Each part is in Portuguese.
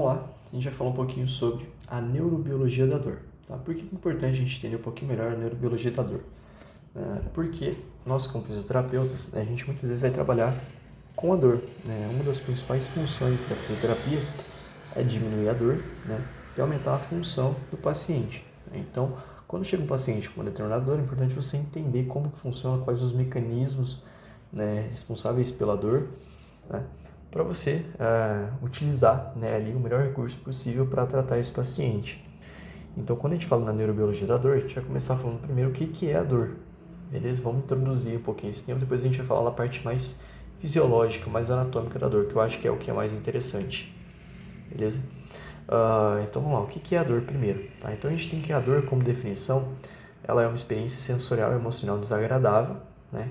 vamos lá. A gente vai falar um pouquinho sobre a neurobiologia da dor. Tá? Por que é importante a gente entender um pouquinho melhor a neurobiologia da dor? Porque nós, como fisioterapeutas, a gente muitas vezes vai trabalhar com a dor. Uma das principais funções da fisioterapia é diminuir a dor, e aumentar a função do paciente. Então, quando chega um paciente com uma determinada dor, é importante você entender como que funciona, quais os mecanismos responsáveis pela dor, para você utilizar ali o melhor recurso possível para tratar esse paciente. Então, quando a gente fala na neurobiologia da dor, a gente vai começar falando primeiro o que é a dor. Beleza? Vamos introduzir um pouquinho esse tema, depois a gente vai falar na parte mais fisiológica, mais anatômica da dor, que eu acho que é o que é mais interessante. Beleza? Então vamos lá, o que é a dor primeiro? Tá? Então a gente tem que a dor, como definição, ela é uma experiência sensorial e emocional desagradável,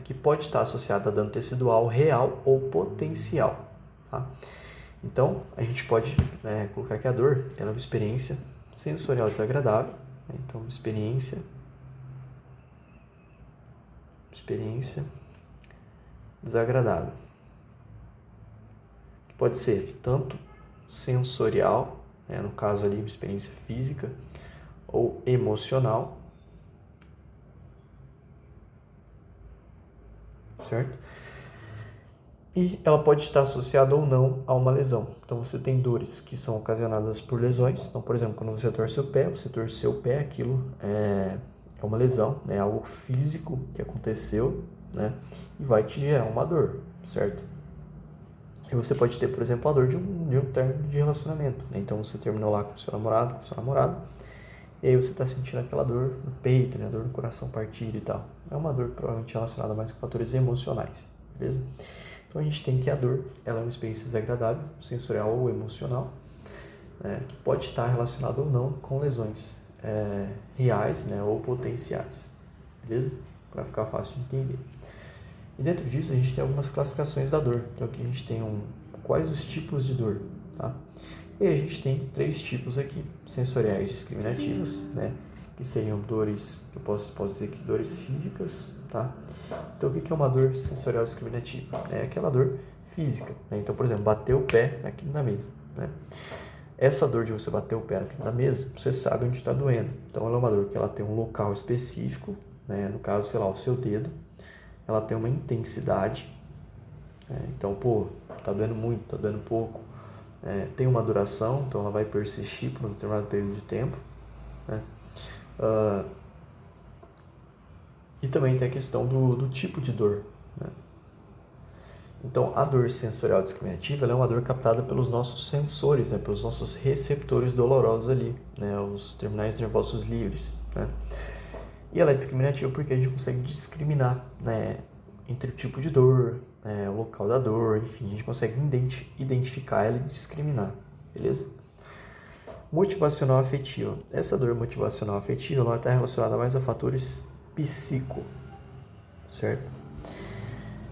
que pode estar associada a dano tecidual real ou potencial. Tá? Então a gente pode colocar que a dor ela é uma experiência sensorial desagradável, então experiência desagradável. Pode ser tanto sensorial, no caso ali uma experiência física, ou emocional, certo? E ela pode estar associada ou não a uma lesão. Então você tem dores que são ocasionadas por lesões. Então, por exemplo, quando você torce o pé, você torceu o pé, aquilo é uma lesão, é algo físico que aconteceu, e vai te gerar uma dor, certo? E você pode ter, por exemplo, a dor de um término de relacionamento. Então você terminou lá com seu namorado, com sua namorada, e aí você está sentindo aquela dor no peito, a dor no coração partido e tal. É uma dor provavelmente relacionada mais com fatores emocionais, beleza? Então a gente tem que a dor, ela é uma experiência desagradável, sensorial ou emocional, que pode estar relacionada ou não com lesões reais, ou potenciais, beleza? Para ficar fácil de entender. E dentro disso a gente tem algumas classificações da dor. Então aqui a gente tem quais os tipos de dor, tá? E aí a gente tem 3 tipos aqui, sensoriais discriminativas, que seriam dores, eu posso dizer que dores físicas, tá? Então o que é uma dor sensorial discriminativa? É aquela dor física, Então, por exemplo, bater o pé aqui na mesa, Essa dor de você bater o pé aqui na mesa, você sabe onde está doendo. Então ela é uma dor que ela tem um local específico, no caso, sei lá, o seu dedo. Ela tem uma intensidade, então, tá doendo muito, tá doendo pouco. Tem uma duração, então ela vai persistir por um determinado período de tempo. E também tem a questão do tipo de dor. Então, a dor sensorial discriminativa ela é uma dor captada pelos nossos sensores, pelos nossos receptores dolorosos ali, os terminais nervosos livres. E ela é discriminativa porque a gente consegue discriminar entre o tipo de dor, o local da dor, enfim, a gente consegue identificar ela e discriminar, beleza? Motivacional afetiva. Essa dor motivacional afetiva ela está relacionada mais a fatores psico, certo?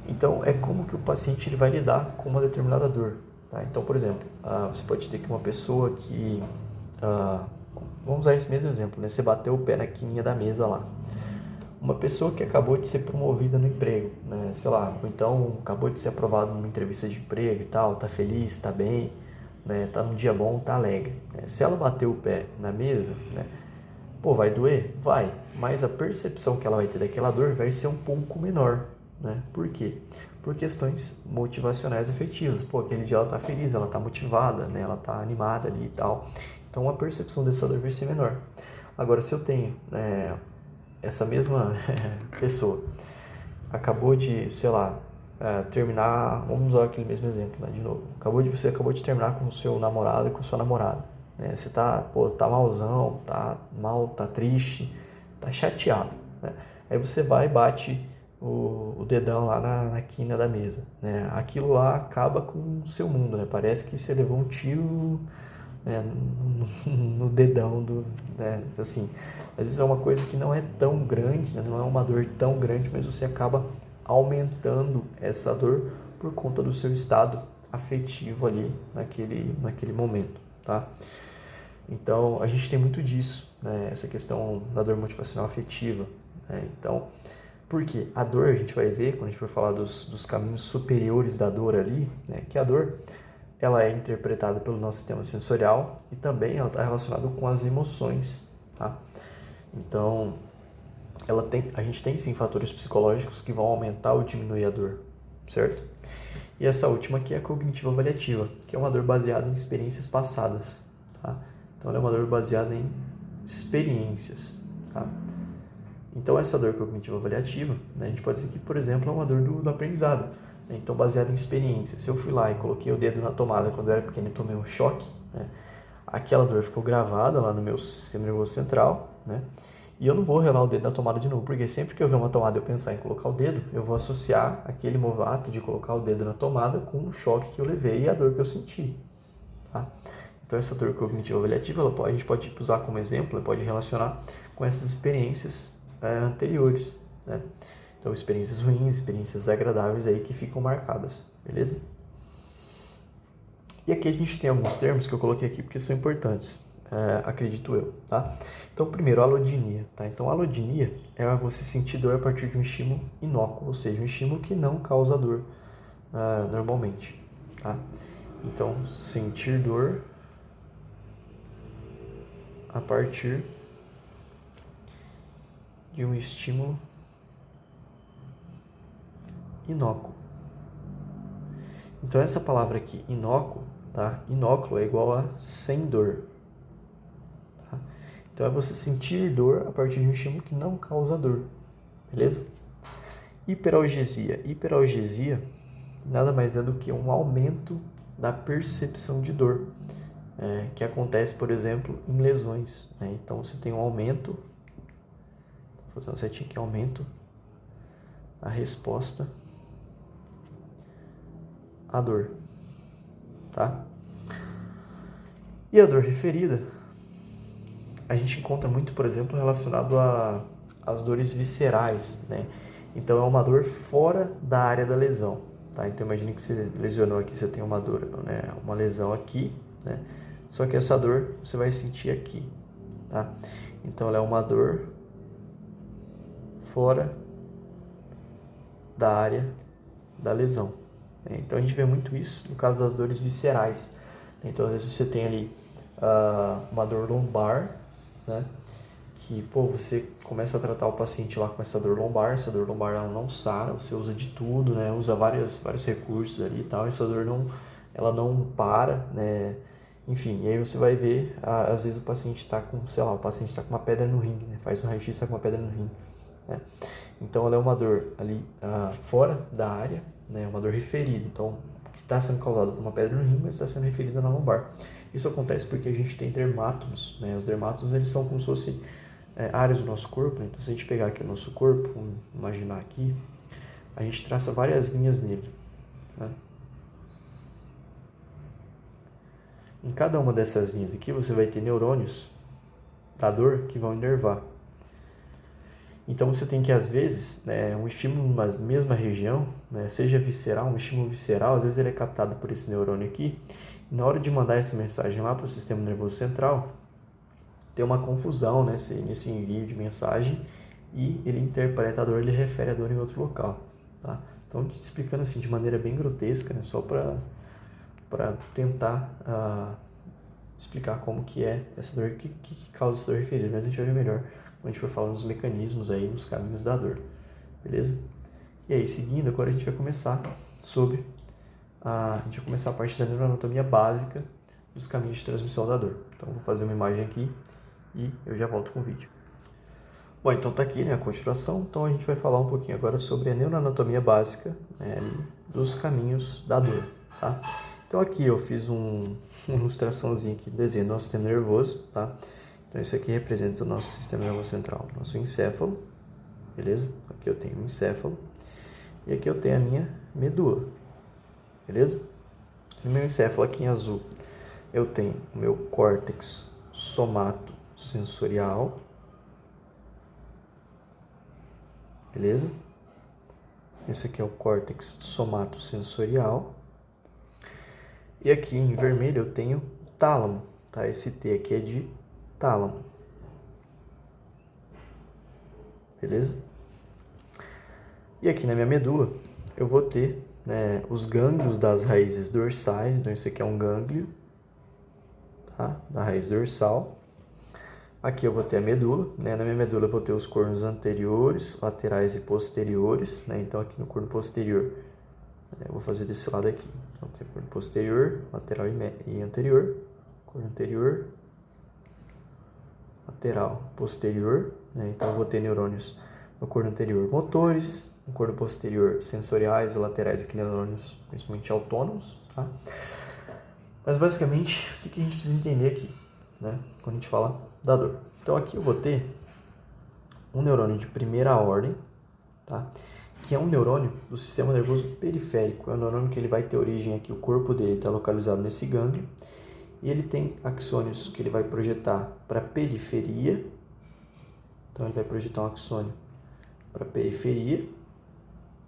Então, é como que o paciente ele vai lidar com uma determinada dor. Tá? Então, por exemplo, você pode ter que uma pessoa que... vamos usar esse mesmo exemplo, Você bateu o pé na quininha da mesa lá. Uma pessoa que acabou de ser promovida no emprego, sei lá, ou então acabou de ser aprovado numa entrevista de emprego e tal, tá feliz, tá bem, tá num dia bom, tá alegre. Se ela bater o pé na mesa, vai doer? Vai, mas a percepção que ela vai ter daquela dor vai ser um pouco menor, Por quê? Por questões motivacionais afetivas. Aquele dia ela tá feliz, ela tá motivada, ela tá animada ali e tal. Então a percepção dessa dor vai ser menor. Agora, se eu tenho essa mesma pessoa acabou de, sei lá, terminar, vamos usar aquele mesmo exemplo, de novo. Você acabou de terminar com o seu namorado e com a sua namorada. Você tá malzão, tá mal, tá triste, tá chateado. Aí você vai e bate o dedão lá na quina da mesa. Aquilo lá acaba com o seu mundo, Parece que você levou um tiro no dedão assim. Às vezes é uma coisa que não é tão grande, não é uma dor tão grande, mas você acaba aumentando essa dor por conta do seu estado afetivo ali naquele momento, tá? Então, a gente tem muito disso, essa questão da dor motivacional afetiva. Então, por quê? A dor, a gente vai ver, quando a gente for falar dos caminhos superiores da dor ali, que a dor ela é interpretada pelo nosso sistema sensorial e também ela está relacionada com as emoções, tá? Então, a gente tem sim fatores psicológicos que vão aumentar ou diminuir a dor, certo? E essa última aqui é a cognitiva avaliativa, que é uma dor baseada em experiências passadas, tá? Então, ela é uma dor baseada em experiências, tá? Então, essa dor cognitiva avaliativa, né, a gente pode dizer que, por exemplo, é uma dor do aprendizado. Né? Então, baseada em experiências. Se eu fui lá e coloquei o dedo na tomada quando eu era pequeno e tomei um choque, né, aquela dor ficou gravada lá no meu sistema nervoso central, né? E eu não vou relar o dedo na tomada de novo, porque sempre que eu ver uma tomada e eu pensar em colocar o dedo, eu vou associar aquele ato de colocar o dedo na tomada com o choque que eu levei e a dor que eu senti, tá? Então, essa dor cognitiva avaliativa, a gente pode usar como exemplo, pode relacionar com essas experiências anteriores, né? Então, experiências ruins, experiências agradáveis aí que ficam marcadas, beleza? E aqui a gente tem alguns termos que eu coloquei aqui porque são importantes, acredito eu, tá? Então, primeiro, alodinia, tá? Então, alodinia é você sentir dor a partir de um estímulo inócuo, ou seja, um estímulo que não causa dor normalmente, tá? Então, sentir dor a partir de um estímulo inócuo. Então, essa palavra aqui, inócuo, tá? Inóculo é igual a sem dor. Tá? Então, é você sentir dor a partir de um estímulo que não causa dor. Beleza? Hiperalgesia. Hiperalgesia nada mais é do que um aumento da percepção de dor, que acontece, por exemplo, em lesões. Né? Então, você tem um aumento, vou fazer uma setinha aqui, aumento a resposta à dor, tá? E a dor referida, a gente encontra muito, por exemplo, relacionado às dores viscerais, né? Então, é uma dor fora da área da lesão, tá? Então, imagine que você lesionou aqui, você tem uma dor, né? Uma lesão aqui, né? Só que essa dor você vai sentir aqui, tá? Então, ela é uma dor fora da área da lesão. Então, a gente vê muito isso no caso das dores viscerais. Então, às vezes você tem ali uma dor lombar, né? Que, você começa a tratar o paciente lá com essa dor lombar ela não sara, você usa de tudo, né? Usa vários recursos ali e tal, essa dor ela não para, né? Enfim, e aí você vai ver, às vezes o paciente está com, o paciente está com uma pedra no rim, né? Faz um raio-x, está com uma pedra no rim, né? Então, ela é uma dor ali fora da área, né? Uma dor referida, então, que está sendo causada por uma pedra no rim, mas está sendo referida na lombar. Isso acontece porque a gente tem dermátomos, né? Os dermátomos, eles são como se fossem áreas do nosso corpo, né? Então, se a gente pegar aqui o nosso corpo, vamos imaginar aqui, a gente traça várias linhas nele, né? Em cada uma dessas linhas aqui, você vai ter neurônios da dor que vão inervar. Então, você tem que, às vezes, um estímulo numa mesma região, né, seja visceral, um estímulo visceral, às vezes ele é captado por esse neurônio aqui, e na hora de mandar essa mensagem lá para o sistema nervoso central, tem uma confusão nesse envio de mensagem e ele interpreta a dor, ele refere a dor em outro local, tá? Então, te explicando assim de maneira bem grotesca, né, só para tentar explicar como que é essa dor, que causa essa dor referida, mas a gente vai ver melhor quando a gente for falando dos mecanismos aí, dos caminhos da dor, beleza? E aí, seguindo, agora a gente vai começar a gente vai começar a parte da neuroanatomia básica dos caminhos de transmissão da dor. Então, eu vou fazer uma imagem aqui e eu já volto com o vídeo. Bom, então tá aqui, né, a continuação. Então, a gente vai falar um pouquinho agora sobre a neuroanatomia básica, né, dos caminhos da dor, tá? Então, aqui eu fiz uma ilustraçãozinha aqui, desenho do nosso sistema nervoso, tá? Então, isso aqui representa o nosso sistema nervoso central, nosso encéfalo, beleza? Aqui eu tenho o encéfalo e aqui eu tenho a minha medula, beleza? No meu encéfalo aqui em azul, eu tenho o meu córtex somatosensorial, beleza? Esse aqui é o córtex somatosensorial. E aqui em vermelho eu tenho o tálamo, tá? Esse T aqui é de tálamo, beleza? E aqui na minha medula eu vou ter né, os gânglios das raízes dorsais. Então, isso aqui é um gânglio, tá? Da raiz dorsal. Aqui eu vou ter a medula, né? Na minha medula eu vou ter os cornos anteriores, laterais e posteriores, né? Então, aqui no corno posterior, eu vou fazer desse lado aqui. Então, tem corno posterior, lateral e anterior, corno anterior, lateral, posterior, né? Então, eu vou ter neurônios no corno anterior motores, no corno posterior sensoriais e laterais aqui neurônios principalmente autônomos, tá? Mas basicamente, o que a gente precisa entender aqui, né? Quando a gente fala da dor. Então aqui eu vou ter um neurônio de primeira ordem, tá? Que é um neurônio do sistema nervoso periférico. É um neurônio que ele vai ter origem aqui, o corpo dele está localizado nesse gânglio. E ele tem axônios que ele vai projetar para a periferia. Então ele vai projetar um axônio para a periferia,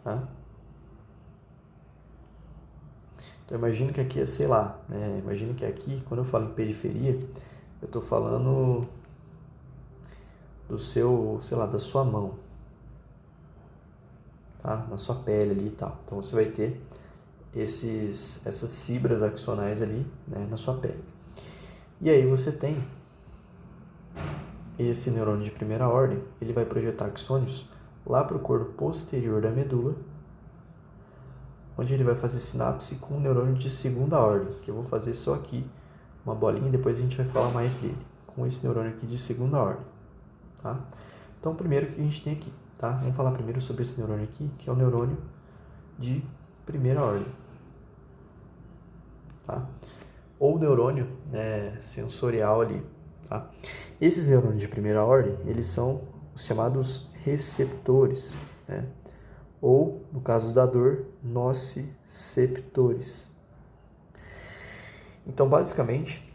tá? Então imagina que aqui é, sei lá, né? Imagina que aqui, quando eu falo em periferia, eu estou falando do seu, sei lá, da sua mão, tá? Na sua pele ali e tal. Então você vai ter essas fibras axonais ali, né, na sua pele. E aí você tem esse neurônio de primeira ordem, ele vai projetar axônios lá para o corpo posterior da medula, onde ele vai fazer sinapse com um neurônio de segunda ordem, que eu vou fazer só aqui uma bolinha e depois a gente vai falar mais dele, com esse neurônio aqui de segunda ordem, tá? Então, primeiro que a gente tem aqui, tá? Vamos falar primeiro sobre esse neurônio aqui, que é o neurônio de primeira ordem, tá? Ou neurônio, né, sensorial ali, tá? Esses neurônios de primeira ordem, eles são os chamados receptores, né? Ou, no caso da dor, nociceptores. Então, basicamente,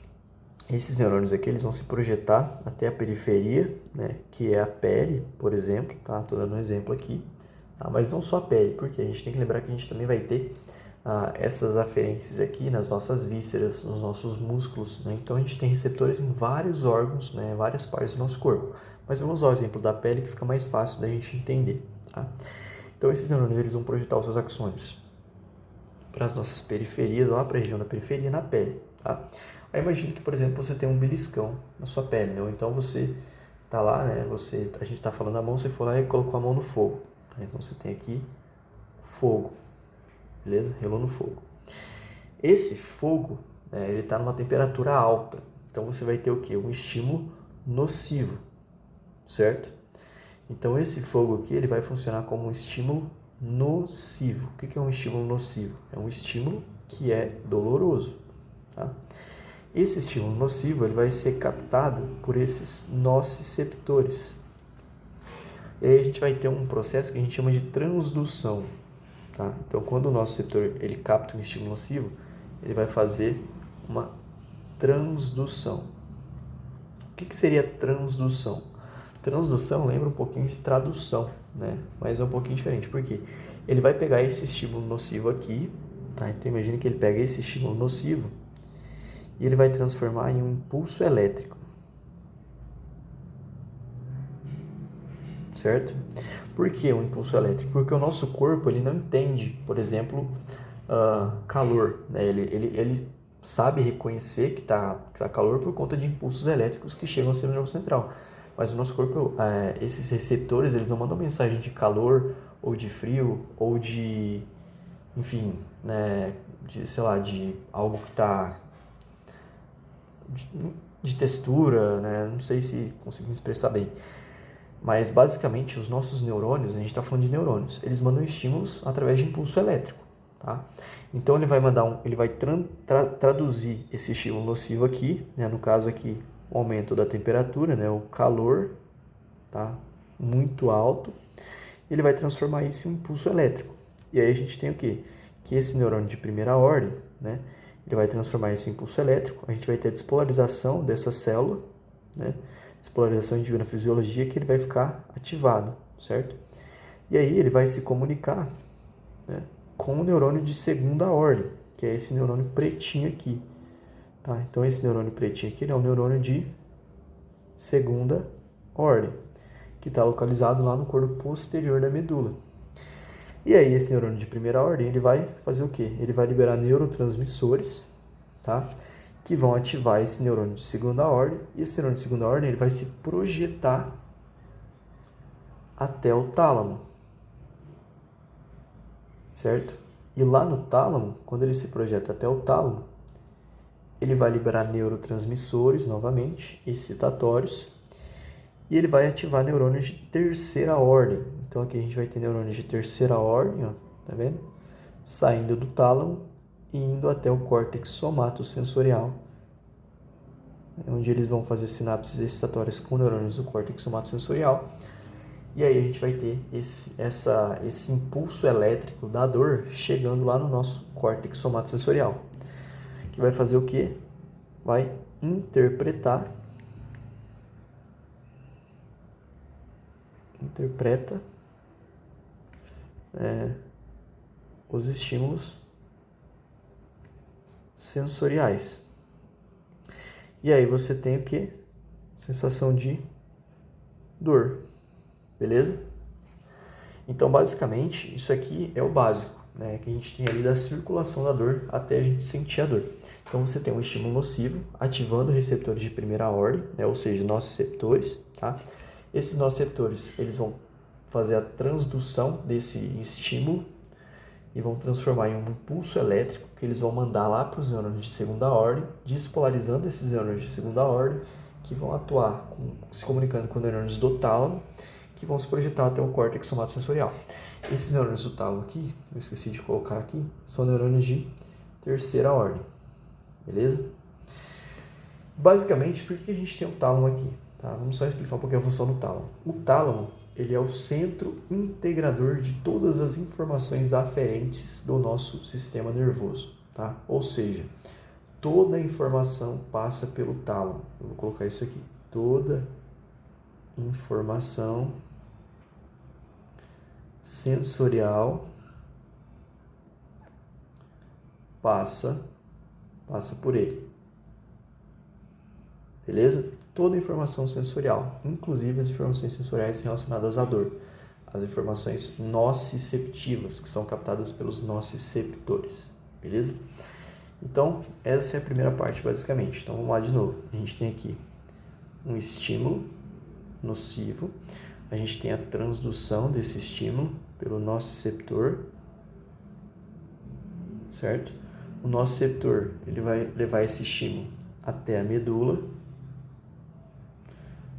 esses neurônios aqui eles vão se projetar até a periferia, né, que é a pele, por exemplo, tá? Estou dando um exemplo aqui, tá? Mas não só a pele, porque a gente tem que lembrar que a gente também vai ter essas aferências aqui nas nossas vísceras, nos nossos músculos, né? Então a gente tem receptores em vários órgãos, né, várias partes do nosso corpo. Mas vamos usar o exemplo da pele que fica mais fácil da gente entender, tá? Então esses neurônios eles vão projetar os seus axônios para as nossas periferias, lá para a região da periferia, na pele, tá? Aí imagine que, por exemplo, você tem um beliscão na sua pele, né? Ou então você tá lá, né? A gente tá falando a mão, você foi lá e colocou a mão no fogo. Então você tem aqui fogo, beleza? Relou no fogo. Esse fogo, né, ele tá numa temperatura alta. Então você vai ter o quê? Um estímulo nocivo, certo? Então esse fogo aqui, ele vai funcionar como um estímulo nocivo. O que é um estímulo nocivo? É um estímulo que é doloroso, tá? Esse estímulo nocivo ele vai ser captado por esses nociceptores. E aí a gente vai ter um processo que a gente chama de transdução, tá? Então, quando o nociceptor ele capta um estímulo nocivo, ele vai fazer uma transdução. O que seria transdução? Transdução lembra um pouquinho de tradução, né? Mas é um pouquinho diferente. Por quê? Ele vai pegar esse estímulo nocivo aqui, tá? Então, imagine que ele pega esse estímulo nocivo e ele vai transformar em um impulso elétrico, certo? Por que um impulso elétrico? Porque o nosso corpo ele não entende, por exemplo, calor, né? Ele sabe reconhecer que tá calor por conta de impulsos elétricos que chegam ao sistema nervoso central. Mas o nosso corpo, esses receptores, eles não mandam mensagem de calor ou de frio ou de, enfim, né, de, sei lá, de algo que está de textura, né? Não sei se consegui me expressar bem. Mas basicamente os nossos neurônios, a gente está falando de neurônios, eles mandam estímulos através de impulso elétrico, tá? Então ele vai mandar ele vai traduzir esse estímulo nocivo aqui, né? No caso aqui, o aumento da temperatura, né? O calor, tá? Muito alto. Ele vai transformar isso em um impulso elétrico. E aí a gente tem o quê? Que esse neurônio de primeira ordem, né? Ele vai transformar isso em impulso elétrico. A gente vai ter a despolarização dessa célula, né? Despolarização a gente viu na fisiologia que ele vai ficar ativado, certo? E aí ele vai se comunicar, né, com o neurônio de segunda ordem, que é esse neurônio pretinho aqui, tá? Então esse neurônio pretinho aqui é um neurônio de segunda ordem, que está localizado lá no corpo posterior da medula. E aí esse neurônio de primeira ordem, ele vai fazer o quê? Ele vai liberar neurotransmissores, tá? Que vão ativar esse neurônio de segunda ordem, e esse neurônio de segunda ordem ele vai se projetar até o tálamo, certo? E lá no tálamo, quando ele se projeta até o tálamo, ele vai liberar neurotransmissores novamente, excitatórios, e ele vai ativar neurônios de terceira ordem. Então aqui a gente vai ter neurônios de terceira ordem, ó, tá vendo? Saindo do tálamo e indo até o córtex somatosensorial, onde eles vão fazer sinapses excitatórias com neurônios do córtex somatosensorial. E aí a gente vai ter esse impulso elétrico da dor chegando lá no nosso córtex somatosensorial, que vai fazer o quê? Vai interpreta os estímulos sensoriais. E aí você tem o quê? Sensação de dor, beleza? Então, basicamente, isso aqui é o básico, né? Que a gente tem ali da circulação da dor até a gente sentir a dor. Então, você tem um estímulo nocivo ativando receptores de primeira ordem, né? Ou seja, nociceptores, tá? Esses nociceptores, eles vão fazer a transdução desse estímulo e vão transformar em um impulso elétrico que eles vão mandar lá para os neurônios de segunda ordem, despolarizando esses neurônios de segunda ordem, que vão atuar se comunicando com neurônios do tálamo, que vão se projetar até o córtex somatosensorial. Esses neurônios do tálamo aqui, eu esqueci de colocar aqui, são neurônios de terceira ordem, beleza? Basicamente, por que a gente tem o tálamo aqui? Tá? Vamos só explicar um pouquinho a função do tálamo. O tálamo, ele é o centro integrador de todas as informações aferentes do nosso sistema nervoso, tá? Ou seja, toda a informação passa pelo tálamo. Eu vou colocar isso aqui. Toda informação sensorial passa por ele. Beleza? Toda informação sensorial, inclusive as informações sensoriais relacionadas à dor. As informações nociceptivas, que são captadas pelos nociceptores. Beleza? Então, essa é a primeira parte, basicamente. Então, vamos lá de novo. A gente tem aqui um estímulo nocivo. A gente tem a transdução desse estímulo pelo nociceptor, certo? O nociceptor, ele vai levar esse estímulo até a medula.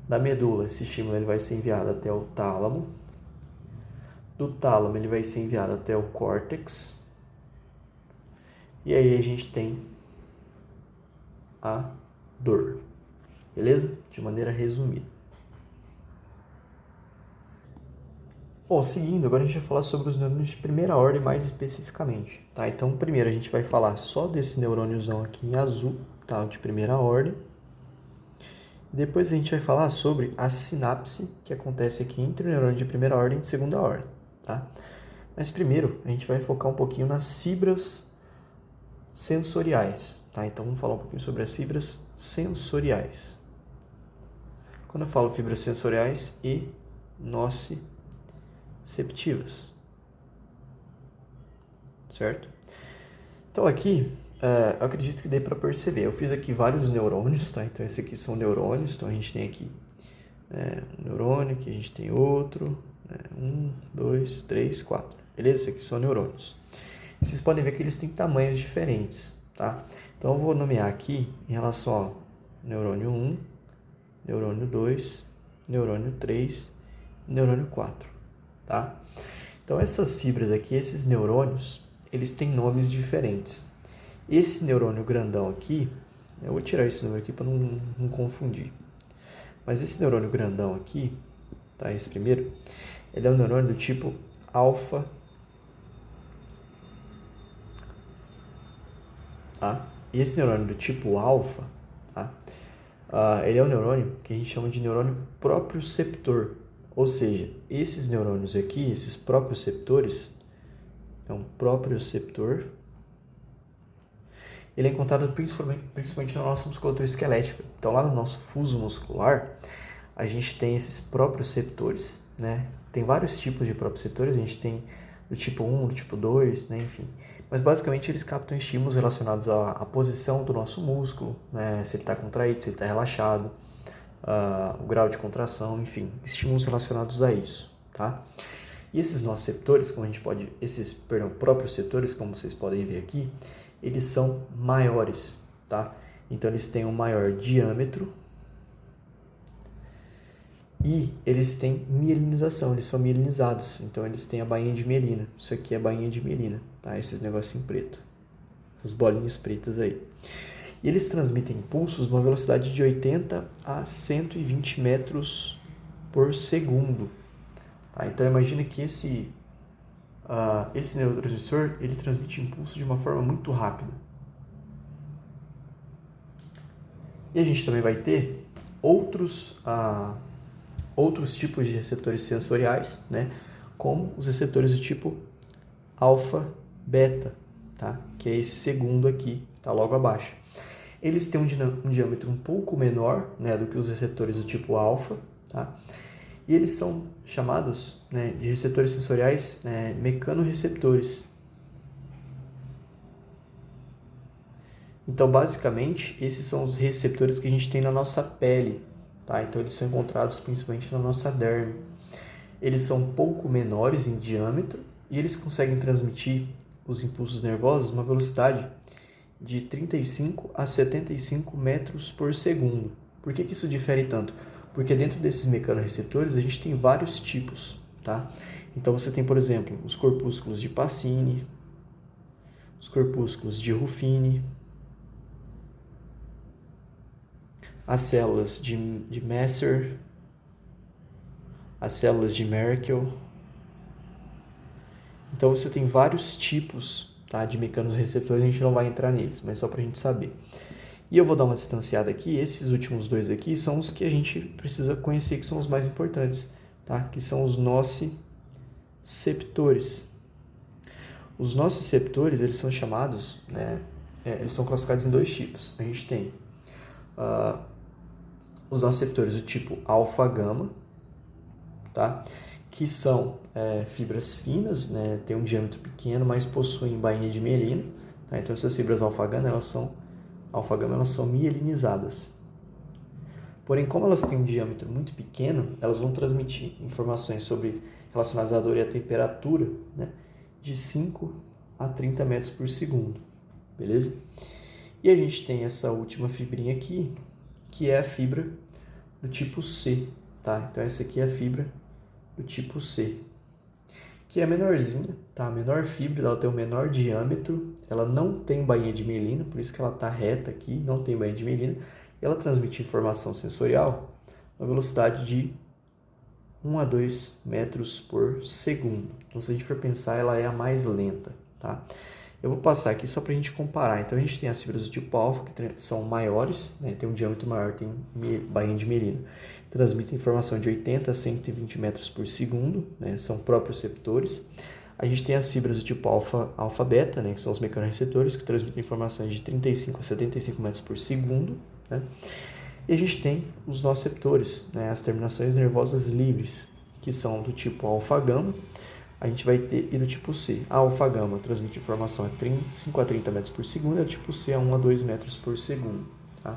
Da medula, esse estímulo ele vai ser enviado até o tálamo. Do tálamo, ele vai ser enviado até o córtex. E aí a gente tem a dor. Beleza? De maneira resumida. Bom, seguindo, agora a gente vai falar sobre os neurônios de primeira ordem mais especificamente, tá? Então, primeiro a gente vai falar só desse neurôniozão aqui em azul, tá? De primeira ordem. Depois a gente vai falar sobre a sinapse que acontece aqui entre o neurônio de primeira ordem e de segunda ordem, tá? Mas primeiro a gente vai focar um pouquinho nas fibras sensoriais, tá? Então vamos falar um pouquinho sobre as fibras sensoriais. Quando eu falo fibras sensoriais e nociceptivas, certo? Então aqui, eu acredito que dê para perceber. Eu fiz aqui vários neurônios, tá? Então esses aqui são neurônios. Então a gente tem aqui um neurônio, aqui a gente tem outro, 1, 2, 3, 4. Beleza? Esses aqui são neurônios. Vocês podem ver que eles têm tamanhos diferentes, tá? Então eu vou nomear aqui em relação ao neurônio 1, neurônio 2, neurônio 3, neurônio 4, tá? Então essas fibras aqui, esses neurônios, eles têm nomes diferentes. Esse neurônio grandão aqui, eu vou tirar esse número aqui para não confundir. Mas esse neurônio grandão aqui, tá? Esse primeiro, ele é um neurônio do tipo alfa, tá? E esse neurônio do tipo alfa, tá? Ele é um neurônio que a gente chama de neurônio proprioceptor. Ou seja, esses neurônios aqui, esses proprioceptores, é um proprioceptor. Ele é encontrado principalmente na nossa musculatura esquelética. Então, lá no nosso fuso muscular, a gente tem esses proprioceptores, né? Tem vários tipos de proprioceptores. A gente tem do tipo 1, do tipo 2, né, enfim. Mas basicamente eles captam estímulos relacionados à posição do nosso músculo, né, se ele está contraído, se ele está relaxado, o grau de contração, enfim, estímulos relacionados a isso, tá? E esses nossos receptores, próprios receptores, como vocês podem ver aqui, eles são maiores, tá? Então eles têm um maior diâmetro e eles têm mielinização, eles são mielinizados, então eles têm a bainha de mielina. Isso aqui é a bainha de mielina, tá? Esses negocinhos preto, essas bolinhas pretas aí. E eles transmitem impulsos numa velocidade de 80 a 120 metros por segundo. Tá? Então imagina que esse neurotransmissor ele transmite impulso de uma forma muito rápida. E a gente também vai ter outros tipos de receptores sensoriais, né? Como os receptores do tipo alfa-beta, tá? Que é esse segundo aqui, está logo abaixo. Eles têm um diâmetro um pouco menor, né, do que os receptores do tipo alfa, tá? E eles são chamados, né, de receptores sensoriais, né, mecanorreceptores. Então, basicamente, esses são os receptores que a gente tem na nossa pele, tá? Então, eles são encontrados principalmente na nossa derme. Eles são um pouco menores em diâmetro e eles conseguem transmitir os impulsos nervosos uma velocidade de 35 a 75 metros por segundo. Por que isso difere tanto? Porque dentro desses mecanorreceptores a gente tem vários tipos, tá? Então você tem, por exemplo, os corpúsculos de Pacini, os corpúsculos de Ruffini, as células de Messer, as células de Merkel. Então você tem vários tipos, tá, de mecanorreceptores, a gente não vai entrar neles, mas só para a gente saber. E eu vou dar uma distanciada aqui, esses últimos dois aqui são os que a gente precisa conhecer, que são os mais importantes, tá? Que são os nociceptores. Os nociceptores, eles são chamados, né, eles são classificados em dois tipos. A gente tem os nociceptores do tipo alfa-gama, tá? Que são fibras finas, né? Tem um diâmetro pequeno, mas possuem bainha de mielina. Tá? Então essas fibras alfa-gama elas são mielinizadas. Porém, como elas têm um diâmetro muito pequeno, elas vão transmitir informações relacionadas à dor e à temperatura, né? De 5 a 30 metros por segundo. Beleza? E a gente tem essa última fibrinha aqui, que é a fibra do tipo C. Tá? Então essa aqui é a fibra do tipo C, que é menorzinha, tá? A menor fibra, ela tem o menor diâmetro, ela não tem bainha de mielina, por isso que ela está reta aqui, não tem bainha de mielina, e ela transmite informação sensorial a velocidade de 1 a 2 metros por segundo. Então, se a gente for pensar, ela é a mais lenta, tá? Eu vou passar aqui só para a gente comparar. Então, a gente tem as fibras do tipo alfa, que são maiores, né? Tem um diâmetro maior, tem bainha de mielina. Transmitem informação de 80 a 120 metros por segundo, né? São próprios receptores. A gente tem as fibras do tipo alfa-beta, né? Que são os mecanorreceptores, que transmitem informações de 35 a 75 metros por segundo, né? E a gente tem os nociceptores, né? As terminações nervosas livres, que são do tipo alfa-gama. A gente vai ter, e do tipo C. A alfa-gama transmite informação a 5 a 30 metros por segundo, e o tipo C a 1 a 2 metros por segundo, tá?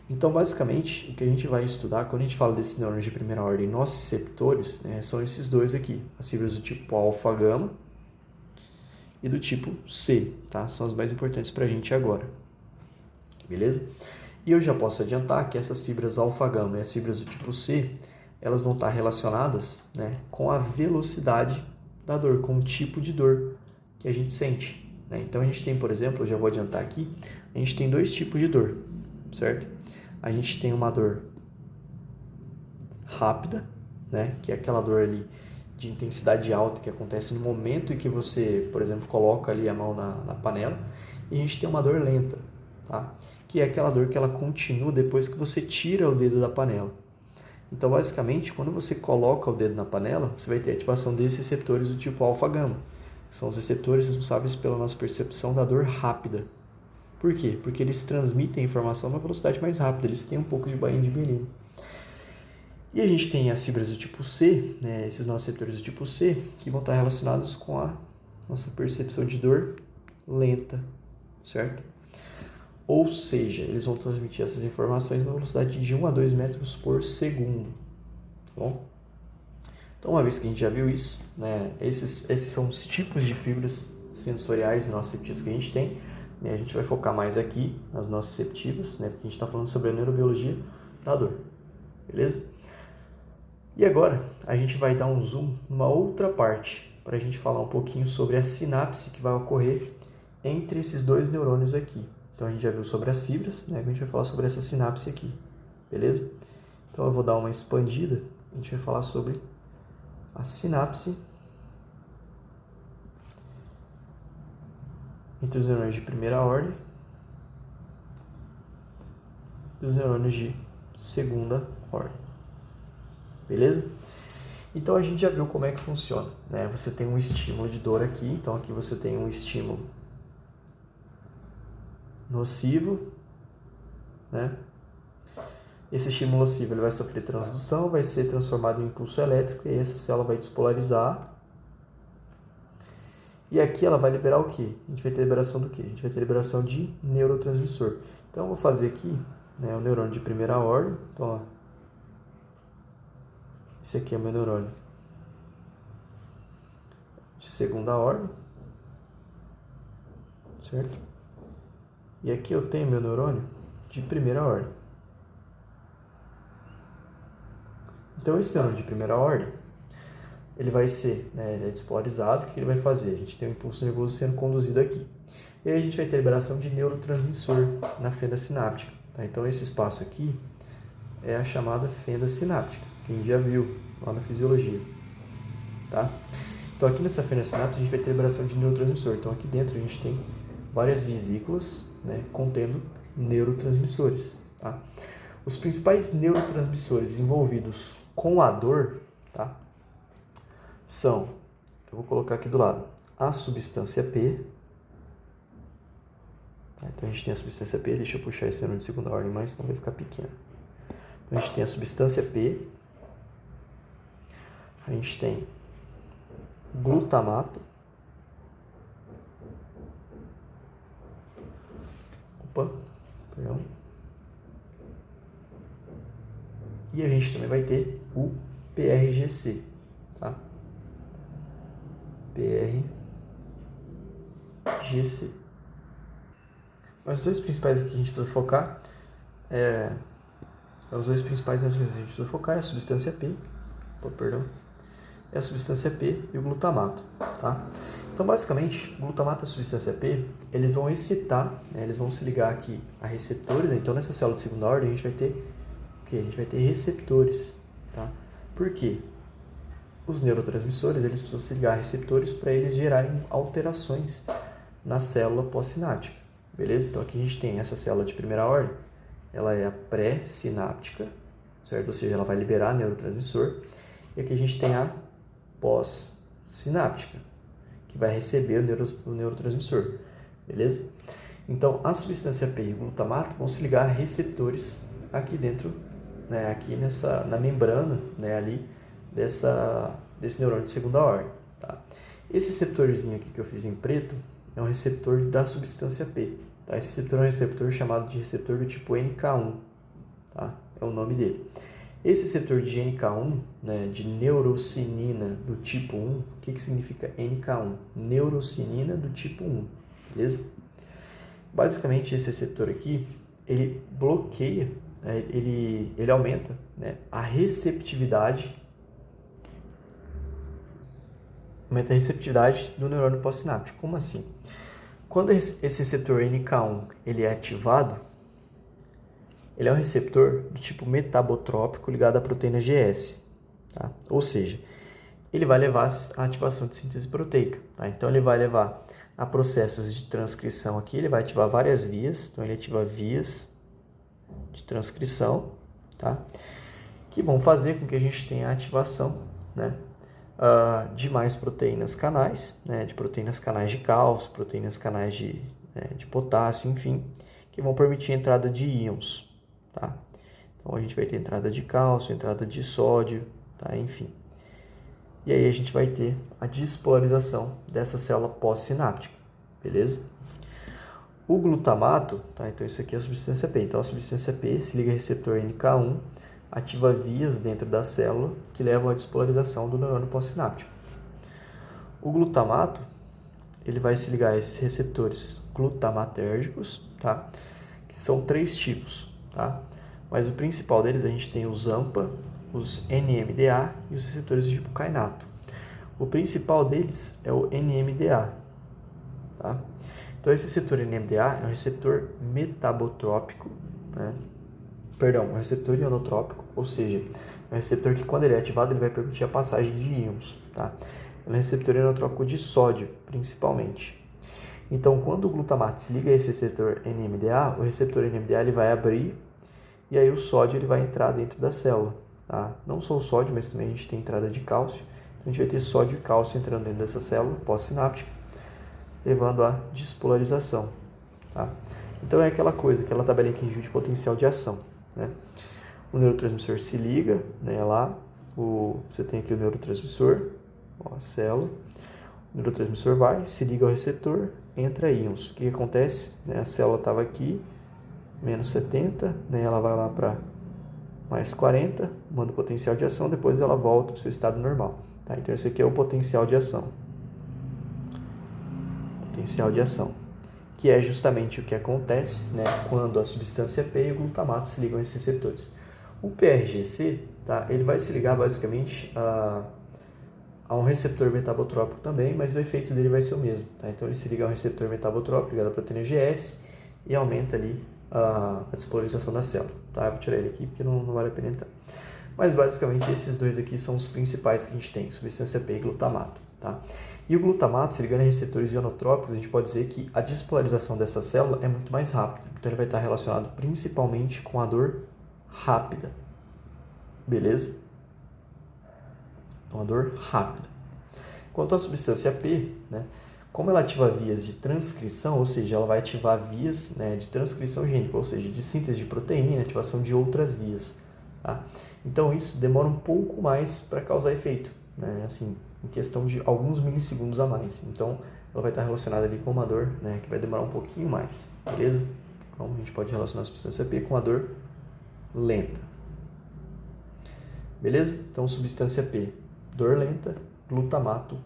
Então, basicamente, o que a gente vai estudar, quando a gente fala desses neurônios de primeira ordem nociceptores, né, são esses dois aqui, as fibras do tipo alfa-gama e do tipo C, tá? São as mais importantes para a gente agora, beleza? E eu já posso adiantar que essas fibras alfa-gama e as fibras do tipo C, elas vão estar relacionadas, né, com a velocidade da dor, com o tipo de dor que a gente sente, né? Então, a gente tem, por exemplo, eu já vou adiantar aqui, a gente tem dois tipos de dor, certo? A gente tem uma dor rápida, né, que é aquela dor ali de intensidade alta que acontece no momento em que você, por exemplo, coloca ali a mão na panela. E a gente tem uma dor lenta, tá? Que é aquela dor que ela continua depois que você tira o dedo da panela. Então, basicamente, quando você coloca o dedo na panela, você vai ter ativação desses receptores do tipo alfa-gama, que são os receptores responsáveis pela nossa percepção da dor rápida. Por quê? Porque eles transmitem a informação a uma velocidade mais rápida, eles têm um pouco de bainha de mielina. E a gente tem as fibras do tipo C, né, esses nossos receptores do tipo C, que vão estar relacionados com a nossa percepção de dor lenta, certo? Ou seja, eles vão transmitir essas informações numa velocidade de 1 a 2 metros por segundo, tá bom? Então, uma vez que a gente já viu isso, né, esses são os tipos de fibras sensoriais e nociceptivas que a gente tem, né, a gente vai focar mais aqui nas nociceptivas, né, porque a gente está falando sobre a neurobiologia da dor, beleza? E agora, a gente vai dar um zoom numa outra parte, para a gente falar um pouquinho sobre a sinapse que vai ocorrer entre esses dois neurônios aqui. Então, a gente já viu sobre as fibras, né? A gente vai falar sobre essa sinapse aqui, beleza? Então, eu vou dar uma expandida, a gente vai falar sobre a sinapse entre os neurônios de primeira ordem e os neurônios de segunda ordem, beleza? Então, a gente já viu como é que funciona, né? Você tem um estímulo de dor aqui, então aqui você tem um estímulo nocivo, né? Esse estímulo nocivo ele vai sofrer transdução, vai ser transformado em impulso elétrico e aí essa célula vai despolarizar. E aqui ela vai liberar o quê? A gente vai ter liberação do quê? A gente vai ter liberação de neurotransmissor. Então, eu vou fazer aqui, né, o neurônio de primeira ordem. Então, ó, esse aqui é o meu neurônio de segunda ordem, certo? E aqui eu tenho meu neurônio de primeira ordem. Então, esse neurônio de primeira ordem, ele vai ser, né, ele é despolarizado. O que ele vai fazer? A gente tem um impulso nervoso sendo conduzido aqui. E aí a gente vai ter a liberação de neurotransmissor na fenda sináptica. Tá? Então, esse espaço aqui é a chamada fenda sináptica, que a gente já viu lá na fisiologia. Tá? Então, aqui nessa fenda sináptica, a gente vai ter a liberação de neurotransmissor. Então, aqui dentro a gente tem várias vesículas, né, contendo neurotransmissores. Tá? Os principais neurotransmissores envolvidos com a dor, tá, são, eu vou colocar aqui do lado, a substância P. Tá? Então, a gente tem a substância P, deixa eu puxar esse neurônio de segunda ordem mais, senão vai ficar pequeno. Então, a gente tem a substância P, a gente tem glutamato, perdão. E a gente também vai ter o PRGC, tá? PRGC. Mas os dois principais aqui que a gente precisa focar os dois principais neurotransmissores que a gente precisa focar é a substância P, é a substância P e o glutamato, tá? Então, basicamente, o glutamato e a substância P, eles vão excitar, né, eles vão se ligar aqui a receptores, né? Então, nessa célula de segunda ordem, a gente vai ter o quê? A gente vai ter receptores, tá? Por quê? Os neurotransmissores, eles precisam se ligar a receptores para eles gerarem alterações na célula pós-sináptica, beleza? Então, aqui a gente tem essa célula de primeira ordem, ela é a pré-sináptica, certo? Ou seja, ela vai liberar neurotransmissor. E aqui a gente tem a pós-sináptica, que vai receber o neurotransmissor, beleza? Então, a substância P e o glutamato vão se ligar a receptores aqui dentro, né, aqui na membrana, né, ali desse neurônio de segunda ordem, tá? Esse receptorzinho aqui que eu fiz em preto é um receptor da substância P, tá? Esse receptor é um receptor chamado de receptor do tipo NK1, tá? É o nome dele. Esse receptor de NK1, né, de neurocinina do tipo 1, o que significa NK1? Neurocinina do tipo 1, beleza? Basicamente, esse receptor aqui, ele bloqueia, né, ele aumenta, né, a receptividade do neurônio pós-sináptico. Como assim? Quando esse receptor NK1 ele é ativado, ele é um receptor do tipo metabotrópico ligado à proteína GS, tá? Ou seja, ele vai levar à ativação de síntese proteica, tá? Então, ele vai levar a processos de transcrição aqui, ele vai ativar várias vias, então ele ativa vias de transcrição, tá? Que vão fazer com que a gente tenha a ativação, né, de mais proteínas canais, né, de proteínas canais de cálcio, proteínas canais de potássio, enfim, que vão permitir a entrada de íons, tá? Então a gente vai ter entrada de cálcio, entrada de sódio, tá? Enfim. E aí a gente vai ter a despolarização dessa célula pós-sináptica, beleza? O glutamato, tá? Então isso aqui é a substância P. Então a substância P se liga ao receptor NK1, ativa vias dentro da célula que levam à despolarização do neurônio pós-sináptico. O glutamato, ele vai se ligar a esses receptores glutamatérgicos, tá? Que são 3 tipos, tá? Mas o principal deles a gente tem os AMPA, os NMDA e os receptores de tipo kainato. O principal deles é o NMDA, tá? Então esse receptor NMDA é um receptor metabotrópico, né? Perdão, um receptor ionotrópico, ou seja, é um receptor que quando ele é ativado ele vai permitir a passagem de íons, tá? É um receptor ionotrópico de sódio, principalmente. Então, quando o glutamato se liga a esse receptor NMDA, o receptor NMDA ele vai abrir e aí o sódio ele vai entrar dentro da célula, tá? Não só o sódio, mas também a gente tem entrada de cálcio. Então, a gente vai ter sódio e cálcio entrando dentro dessa célula pós-sináptica, levando à despolarização, tá? Então, é aquela coisa, aquela tabelinha que a gente viu de potencial de ação, né? O neurotransmissor se liga, né, lá, você tem aqui o neurotransmissor, ó, a célula, o neurotransmissor vai, se liga ao receptor, entra íons. O que acontece? Né, a célula estava aqui, menos 70, né, ela vai lá para mais 40, manda o potencial de ação, depois ela volta para o seu estado normal. Tá? Então, esse aqui é o potencial de ação. Potencial de ação, que é justamente o que acontece, né, quando a substância P e o glutamato se ligam a esses receptores. O PRGC, tá, ele vai se ligar basicamente a um receptor metabotrópico também, mas o efeito dele vai ser o mesmo. Tá? Então ele se liga a um receptor metabotrópico ligado à proteína GS e aumenta ali a despolarização da célula. Tá? Eu vou tirar ele aqui porque não vale a pena entrar. Mas basicamente esses dois aqui são os principais que a gente tem, substância P e glutamato. Tá? E o glutamato, se ligando a receptores ionotrópicos, a gente pode dizer que a despolarização dessa célula é muito mais rápida. Então ele vai estar relacionado principalmente com a dor rápida. Beleza? Uma dor rápida. Quanto à substância P, né, como ela ativa vias de transcrição, ou seja, ela vai ativar vias, né, de transcrição gênica, ou seja, de síntese de proteína, ativação de outras vias. Tá? Então isso demora um pouco mais para causar efeito, né, assim, em questão de alguns milissegundos a mais. Então ela vai estar relacionada ali com uma dor, né, que vai demorar um pouquinho mais, beleza? Então a gente pode relacionar a substância P com a dor lenta. Beleza? Então substância P, dor lenta, glutamato,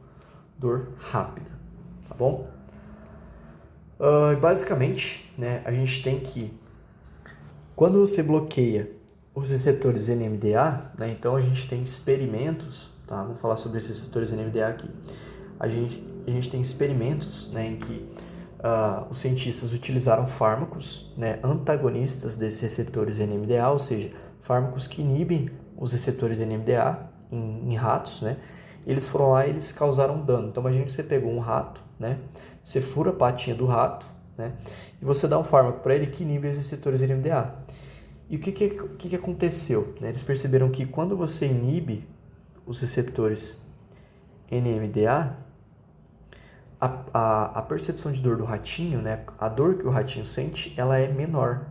dor rápida, tá bom? Basicamente, né, a gente tem que, quando você bloqueia os receptores NMDA, né, então a gente tem experimentos, tá? Vamos falar sobre esses receptores NMDA aqui. A gente tem experimentos, né, em que os cientistas utilizaram fármacos, né, antagonistas desses receptores NMDA, ou seja, fármacos que inibem os receptores NMDA em ratos, né? Eles foram lá e eles causaram dano. Então, imagine que você pegou um rato, né? Você fura a patinha do rato, né? E você dá um fármaco para ele que inibe os receptores NMDA. E o que aconteceu? Né? Eles perceberam que quando você inibe os receptores NMDA, a percepção de dor do ratinho, né? A dor que o ratinho sente, ela é menor,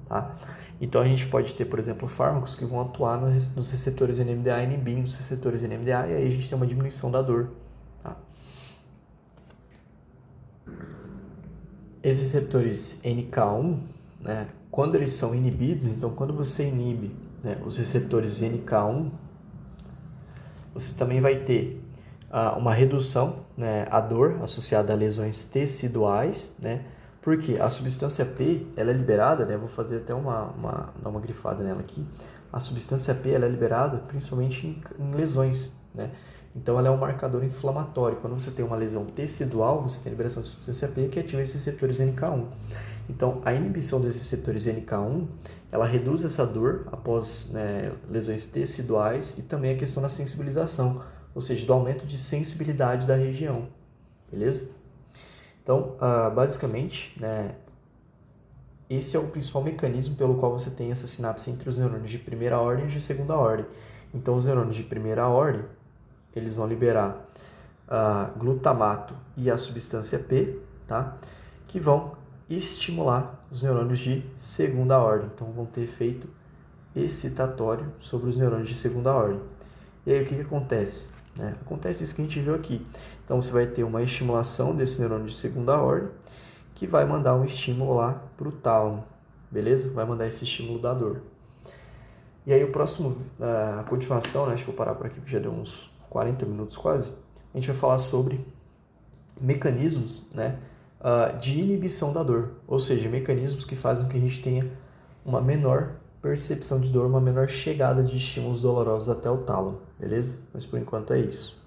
tá? Então a gente pode ter, por exemplo, fármacos que vão atuar nos receptores NMDA, inibindo os receptores NMDA, e aí a gente tem uma diminuição da dor. Tá? Esses receptores NK1, né, quando eles são inibidos, então quando você inibe, né, os receptores NK1, você também vai ter uma redução, né, à dor associada a lesões teciduais, né? Porque a substância P, ela é liberada, né? Vou fazer até dar uma grifada nela aqui. A substância P, ela é liberada principalmente em lesões, né? Então, ela é um marcador inflamatório. Quando você tem uma lesão tecidual, você tem liberação de substância P que ativa esses receptores NK1. Então, a inibição desses receptores NK1, ela reduz essa dor após, né, lesões teciduais e também a questão da sensibilização, ou seja, do aumento de sensibilidade da região, beleza? Então, basicamente, né, esse é o principal mecanismo pelo qual você tem essa sinapse entre os neurônios de primeira ordem e os de segunda ordem. Então, os neurônios de primeira ordem, eles vão liberar glutamato e a substância P, tá? Que vão estimular os neurônios de segunda ordem. Então, vão ter efeito excitatório sobre os neurônios de segunda ordem. E aí o que acontece? Acontece isso que a gente viu aqui. Então você vai ter uma estimulação desse neurônio de segunda ordem que vai mandar um estímulo lá para o tálamo, beleza? Vai mandar esse estímulo da dor. E aí o próximo, a continuação, acho que vou parar por aqui porque já deu uns 40 minutos quase, a gente vai falar sobre mecanismos de inibição da dor, ou seja, mecanismos que fazem com que a gente tenha uma menor percepção de dor, uma menor chegada de estímulos dolorosos até o tálamo, beleza? Mas por enquanto é isso.